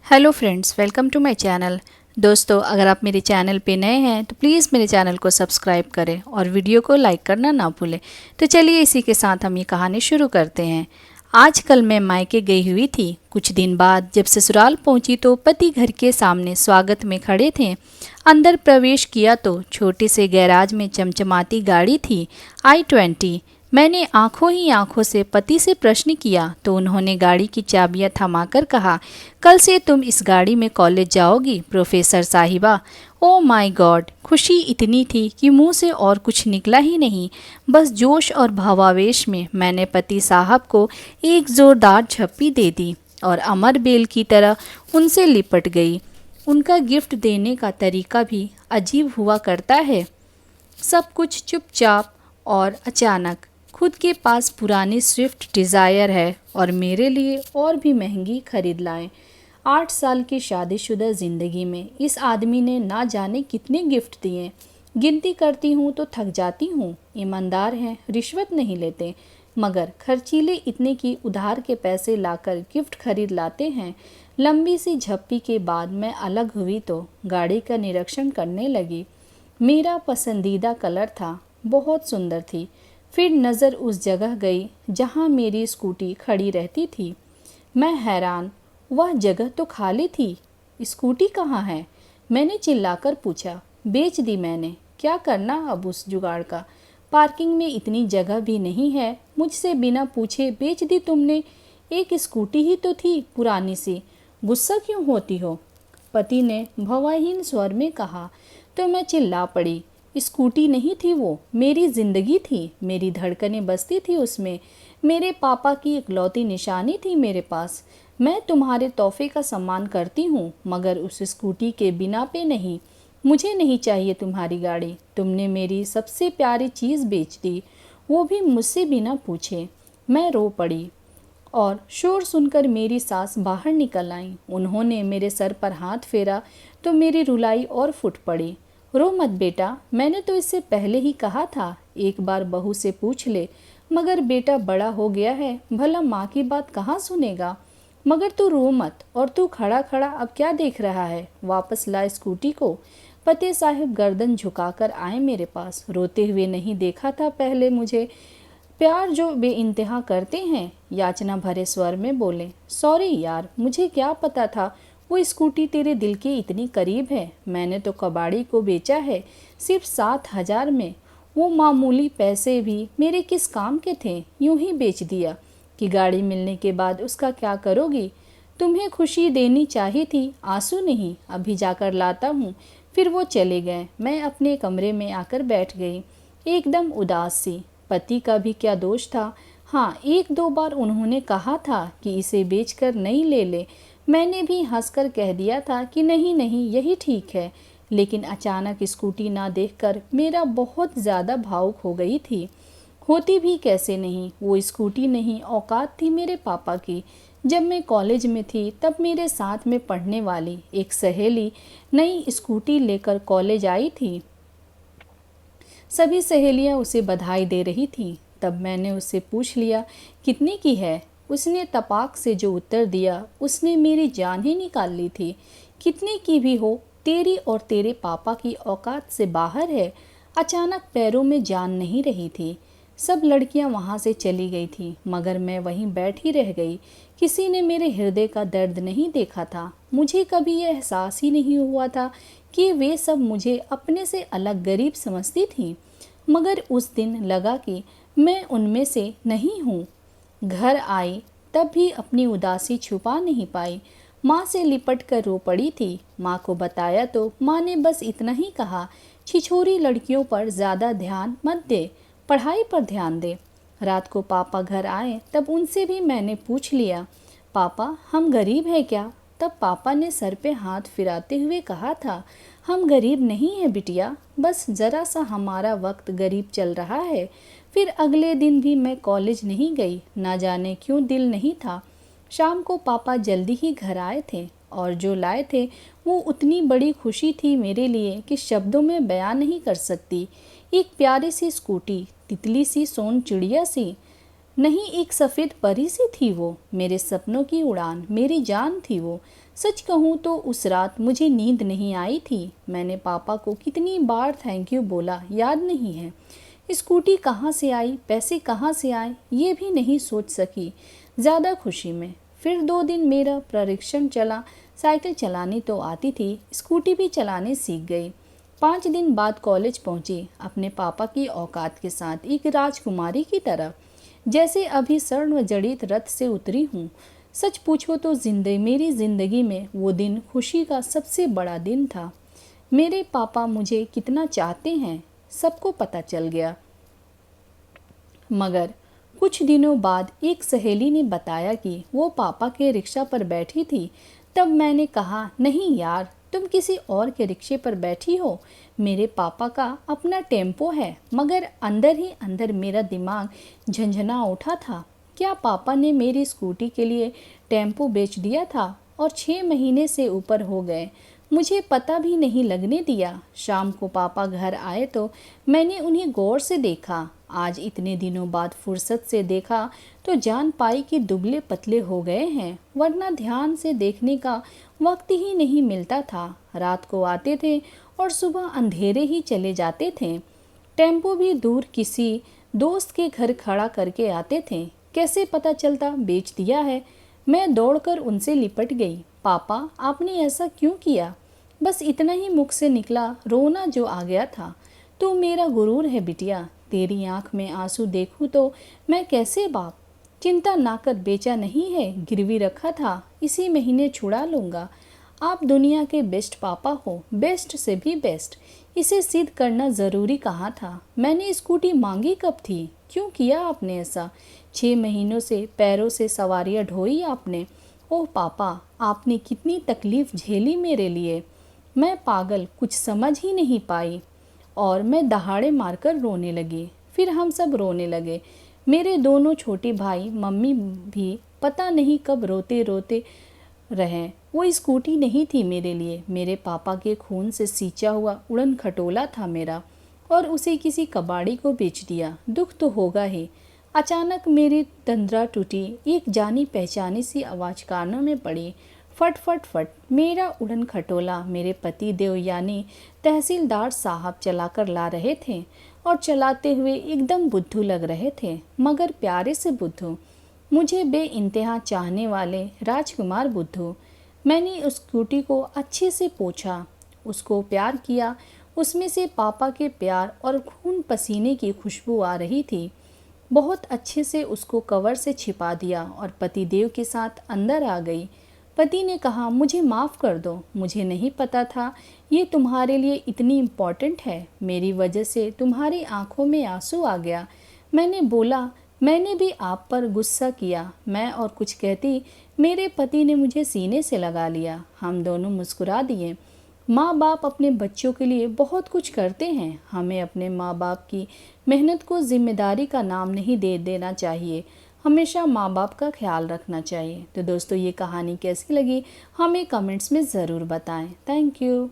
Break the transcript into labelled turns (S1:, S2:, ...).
S1: Hello friends, welcome to my channel. दोस्तों, अगर आप मेरे चैनल पे नए हैं तो प्लीज़ मेरे चैनल को सब्सक्राइब करें और वीडियो को लाइक करना ना भूलें। तो चलिए इसी के साथ हम ये कहानी शुरू करते हैं। आजकल मैं मायके गई हुई थी। कुछ दिन बाद जब ससुराल पहुंची तो पति घर के सामने स्वागत में खड़े थे। अंदर प्रवेश किया तो छोटे से गैराज में चमचमाती गाड़ी थी, i20। मैंने आंखों ही आंखों से पति से प्रश्न किया तो उन्होंने गाड़ी की चाबियां थमाकर कहा, कल से तुम इस गाड़ी में कॉलेज जाओगी प्रोफेसर साहिबा। Oh my God! खुशी इतनी थी कि मुंह से और कुछ निकला ही नहीं। बस जोश और भावावेश में मैंने पति साहब को एक जोरदार झप्पी दे दी और अमर बेल की तरह उनसे लिपट गई। उनका गिफ्ट देने का तरीका भी अजीब हुआ करता है। सब कुछ चुपचाप और अचानक। खुद के पास पुरानी स्विफ्ट डिज़ायर है और मेरे लिए और भी महंगी खरीद लाए। 8 साल की शादीशुदा ज़िंदगी में इस आदमी ने ना जाने कितने गिफ्ट दिए। गिनती करती हूँ तो थक जाती हूँ। ईमानदार हैं, रिश्वत नहीं लेते, मगर खर्चीले इतने कि उधार के पैसे लाकर गिफ्ट खरीद लाते हैं। लंबी सी झप्पी के बाद मैं अलग हुई तो गाड़ी का निरीक्षण करने लगी। मेरा पसंदीदा कलर था, बहुत सुंदर थी। फिर नज़र उस जगह गई जहाँ मेरी स्कूटी खड़ी रहती थी। मैं हैरान, वह जगह तो खाली थी। स्कूटी कहाँ है? मैंने चिल्लाकर पूछा। बेच दी मैंने। क्या करना अब उस जुगाड़ का? पार्किंग में इतनी जगह भी नहीं है। मुझसे बिना पूछे बेच दी तुमने? एक स्कूटी ही तो थी, पुरानी सी। गुस्सा क्यों होती हो? पति ने भावहीन स्वर में कहा तो मैं चिल्ला पड़ी। स्कूटी नहीं थी वो, मेरी ज़िंदगी थी। मेरी धड़कनें बसती थी उसमें। मेरे पापा की इकलौती निशानी थी मेरे पास। मैं तुम्हारे तोहफे का सम्मान करती हूँ, मगर उस स्कूटी के बिना पे नहीं। मुझे नहीं चाहिए तुम्हारी गाड़ी। तुमने मेरी सबसे प्यारी चीज़ बेच दी, वो भी मुझसे बिना पूछे। मैं रो पड़ी और शोर सुनकर मेरी सास बाहर निकल आई। उन्होंने मेरे सर पर हाथ फेरा तो मेरी रुलाई और फूट पड़ी। रो मत बेटा, मैंने तो इससे पहले ही कहा था, एक बार बहू से पूछ ले। मगर बेटा बड़ा हो गया है, भला माँ की बात कहाँ सुनेगा। मगर तू रो मत। और तू खड़ा खड़ा अब क्या देख रहा है? वापस ला स्कूटी को। पति साहब गर्दन झुकाकर आए मेरे पास। रोते हुए नहीं देखा था पहले मुझे। प्यार जो बेइंतहा करते हैं, याचना भरे स्वर में बोले, सॉरी यार, मुझे क्या पता था वो स्कूटी तेरे दिल के इतनी करीब है। मैंने तो कबाड़ी को बेचा है, सिर्फ 7,000 में। वो मामूली पैसे भी मेरे किस काम के थे, यूं ही बेच दिया। कि गाड़ी मिलने के बाद उसका क्या करोगी? तुम्हें खुशी देनी चाहिए थी, आंसू नहीं। अभी जाकर लाता हूँ। फिर वो चले गए। मैं अपने कमरे में आकर बैठ गई, एकदम उदास सी। पति का भी क्या दोष था? हाँ, 1-2 बार उन्होंने कहा था कि इसे बेचकर नहीं ले ले। मैंने भी हंसकर कह दिया था कि नहीं नहीं, यही ठीक है। लेकिन अचानक स्कूटी ना देखकर मेरा बहुत ज़्यादा भावुक हो गई थी। होती भी कैसे नहीं, वो स्कूटी नहीं, औकात थी मेरे पापा की। जब मैं कॉलेज में थी तब मेरे साथ में पढ़ने वाली एक सहेली नई स्कूटी लेकर कॉलेज आई थी। सभी सहेलियां उसे बधाई दे रही थीं। तब मैंने उससे पूछ लिया, कितने की है? उसने तपाक से जो उत्तर दिया, उसने मेरी जान ही निकाल ली थी। कितने की भी हो, तेरी और तेरे पापा की औकात से बाहर है। अचानक पैरों में जान नहीं रही थी। सब लड़कियां वहां से चली गई थी, मगर मैं वहीं बैठी रह गई। किसी ने मेरे हृदय का दर्द नहीं देखा था। मुझे कभी यह एहसास ही नहीं हुआ था कि वे सब मुझे अपने से अलग गरीब समझती थीं। मगर उस दिन लगा कि मैं उनमें से नहीं हूँ। घर आई तब भी अपनी उदासी छुपा नहीं पाई। माँ से लिपट कर रो पड़ी थी। माँ को बताया तो माँ ने बस इतना ही कहा, छिछोरी लड़कियों पर ज़्यादा ध्यान मत दे, पढ़ाई पर ध्यान दे। रात को पापा घर आए तब उनसे भी मैंने पूछ लिया, पापा हम गरीब हैं क्या? तब पापा ने सर पे हाथ फिराते हुए कहा था, हम गरीब नहीं हैं बिटिया, बस ज़रा सा हमारा वक्त गरीब चल रहा है। फिर अगले दिन भी मैं कॉलेज नहीं गई। ना जाने क्यों दिल नहीं था। शाम को पापा जल्दी ही घर आए थे और जो लाए थे वो उतनी बड़ी खुशी थी मेरे लिए कि शब्दों में बयान नहीं कर सकती। एक प्यारी सी स्कूटी, तितली सी सोन चिड़िया सी। नहीं एक सफ़ेद परी सी थी वो, मेरे सपनों की उड़ान, मेरी जान थी वो। सच कहूँ तो उस रात मुझे नींद नहीं आई थी। मैंने पापा को कितनी बार थैंक यू बोला याद नहीं है। स्कूटी कहाँ से आई, पैसे कहाँ से आए, ये भी नहीं सोच सकी ज़्यादा खुशी में। फिर 2 दिन मेरा प्रशिक्षण चला। साइकिल चलानी तो आती थी, स्कूटी भी चलाने सीख गई। 5 दिन बाद कॉलेज पहुंची अपने पापा की औकात के साथ, एक राजकुमारी की तरह, जैसे अभी स्वर्ण जड़ित रथ से उतरी हूँ। सच पूछो तो मेरी ज़िंदगी में वो दिन खुशी का सबसे बड़ा दिन था। मेरे पापा मुझे कितना चाहते हैं सबको पता चल गया। मगर कुछ दिनों बाद एक सहेली ने बताया कि वो पापा के रिक्शा पर बैठी थी। तब मैंने कहा, नहीं यार, तुम किसी और के रिक्शे पर बैठी हो, मेरे पापा का अपना टेम्पो है। मगर अंदर ही अंदर मेरा दिमाग झंझना उठा था। क्या पापा ने मेरी स्कूटी के लिए टेम्पो बेच दिया था? और 6 महीने से ऊपर हो गए, मुझे पता भी नहीं लगने दिया। शाम को पापा घर आए तो मैंने उन्हें गौर से देखा। आज इतने दिनों बाद फुर्सत से देखा तो जान पाई कि दुबले पतले हो गए हैं, वरना ध्यान से देखने का वक्त ही नहीं मिलता था। रात को आते थे और सुबह अंधेरे ही चले जाते थे। टेम्पो भी दूर किसी दोस्त के घर खड़ा करके आते थे। कैसे पता चलता बेच दिया है? मैं दौड़कर उनसे लिपट गई। पापा, आपने ऐसा क्यों किया? बस इतना ही मुख से निकला, रोना जो आ गया था। तू मेरा गुरूर है बिटिया, तेरी आंख में आंसू देखूं तो मैं कैसे बाप। चिंता ना कर, बेचा नहीं है, गिरवी रखा था, इसी महीने छुड़ा लूँगा। आप दुनिया के बेस्ट पापा हो, बेस्ट से भी बेस्ट। इसे सिद्ध करना ज़रूरी कहाँ था? मैंने स्कूटी मांगी कब थी? क्यों किया आपने ऐसा? 6 महीनों से पैरों से सवारियाँ ढोई आपने। ओह पापा, आपने कितनी तकलीफ़ झेली मेरे लिए। मैं पागल, कुछ समझ ही नहीं पाई और मैं दहाड़े मारकर रोने लगी। फिर हम सब रोने लगे, मेरे दोनों छोटे भाई, मम्मी भी। पता नहीं कब रोते रोते रहे। वो स्कूटी नहीं थी मेरे लिए, मेरे पापा के खून से सींचा हुआ उड़न खटोला था मेरा, और उसे किसी कबाड़ी को बेच दिया। दुख तो होगा ही। अचानक मेरी तंद्रा टूटी, एक जानी पहचानी सी आवाज़ कानों में पड़ी, फट फट फट। मेरा उड़न खटोला मेरे पति देव यानी तहसीलदार साहब चलाकर ला रहे थे, और चलाते हुए एकदम बुद्धू लग रहे थे, मगर प्यारे से बुद्धू, मुझे बेइंतहा चाहने वाले राजकुमार बुद्धू। मैंने उस स्कूटी को अच्छे से पोंछा, उसको प्यार किया। उसमें से पापा के प्यार और खून पसीने की खुशबू आ रही थी। बहुत अच्छे से उसको कवर से छिपा दिया और पतिदेव के साथ अंदर आ गई। पति ने कहा, मुझे माफ़ कर दो, मुझे नहीं पता था ये तुम्हारे लिए इतनी इम्पॉर्टेंट है। मेरी वजह से तुम्हारी आंखों में आंसू आ गया। मैंने बोला, मैंने भी आप पर गुस्सा किया। मैं और कुछ कहती, मेरे पति ने मुझे सीने से लगा लिया। हम दोनों मुस्कुरा दिए। माँ बाप अपने बच्चों के लिए बहुत कुछ करते हैं। हमें अपने माँ बाप की मेहनत को जिम्मेदारी का नाम नहीं दे देना चाहिए। हमेशा माँ बाप का ख्याल रखना चाहिए। तो दोस्तों, ये कहानी कैसी लगी हमें कमेंट्स में ज़रूर बताएं। Thank you.